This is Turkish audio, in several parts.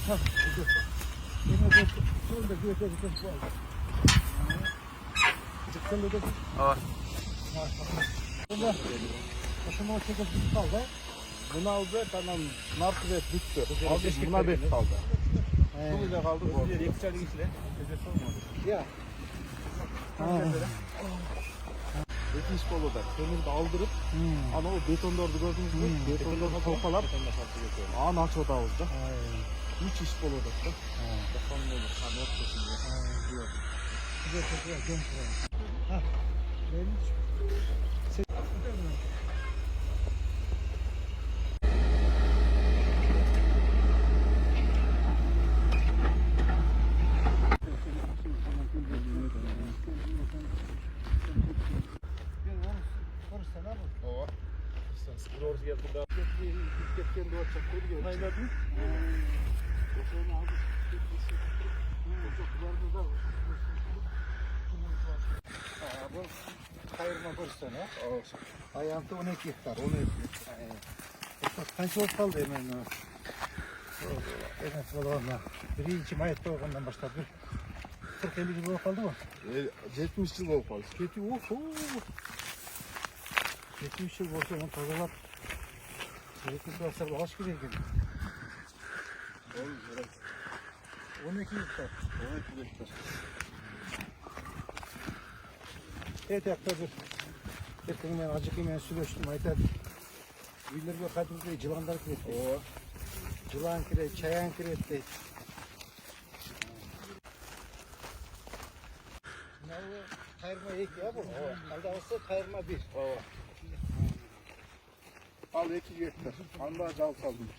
Ha, yine de şöyle bir öteki bu aldı. Çıktın da Aa. bunda aşama o çekip kaldı. Bunu aldı tamam. Narkıvet bitti. Aldı buna bek kaldı. Bu da kaldı bu. Yekçer işle. Tezesi olmadı. Ya. Beton spoloda kömürü aldırıp ana o betondordu gördünüz mü? Betondordu topalar. Ana açıda oldu. 3 iş spoloda. Bakalım olur. Hani yok şimdi. Yok. Güzel çok genç. Ha. Neymiş? Ova. Sen orası geldi daha. Gitken de o çakır diyor. Hayladın. Bu kayırma kursana. Ayantı 12 hektar. 12. Kaç ot kaldı hemen o? Evet, valla. Birinci Mayıs'ta okundan başladı. 40-50 yıl kaldı mı? 70 yıl oldu. Kötü, 70 yıl olsa onu tozalap. Sürekli basar, bağış gidiyor gibi. 12 hektar. 12 hektar. Evet, yaktadır. Yakın ben acıkayım, ben sürüştüm. Ayten. Bilir bir kadın değil, cılandar kiretti. Cılan kiretti, çayan kiretti. Kayırma ek ya bu. Halde olsa kayırma bir. Al 2 hektar. Anda dal saldım.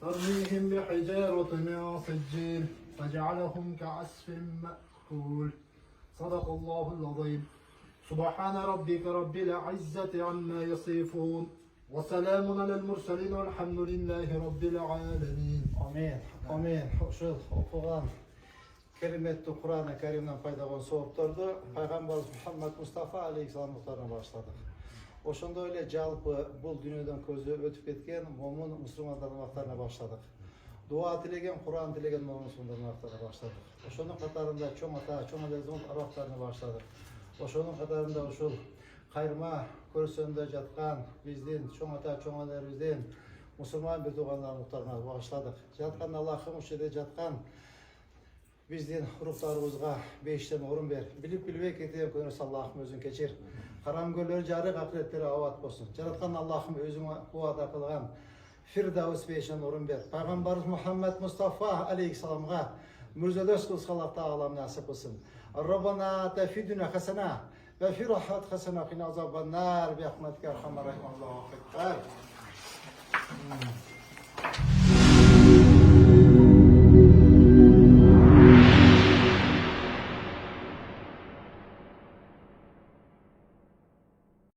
ترميهم بحجارة من سجيل فجعلهم كعصف مأكول صدق الله العظيم سبحان ربك رب العزة عما يصفون وسلام على المرسلين والحمد لله رب العالمين Amin. Amin. Şu okuğan kelimetli Kur'an-ı Kerim'den faydalan soğukturdu. Peygamberimiz Muhammed Mustafa Aleyhisselam muhtarına başladık. Oşunda öyle jalpı bu dünyadan közü ötüp ketken momun Müslümanların vaktarına başladık. Dua tilegen, Kur'an tilegen momun Müslümanların vaktarına başladık. Oşonun katarında çoğun ata, çoğun adezon arvaqtarına başladık. Oşonun katarında oşul kayırma körüsünde jatkan bizdin, çoğun ata, çoğun adezon Müslüman bir doğanlar muhtarına başladık. Jatkan Allah'ım uşede jatkan bizdin ruhlarımızga 5'ten orun ber. Bilip bilbek etiyem könüs Allah'ım özün keçir. Karam gölleri jarık akiretleri avat bolsun. Jaratkan Allah'ım özün kuvata kılgan Firdevs 5'ten orun ber. Peygamberimiz Muhammed Mustafa aleyhisselamga mürzedeş kılskalakta ağlam nasip olsun. Rabbana tefidüne hasena ve fi rahat hasena qina azaban nar bi rahmetike erhamer rahim. Allahu ekber.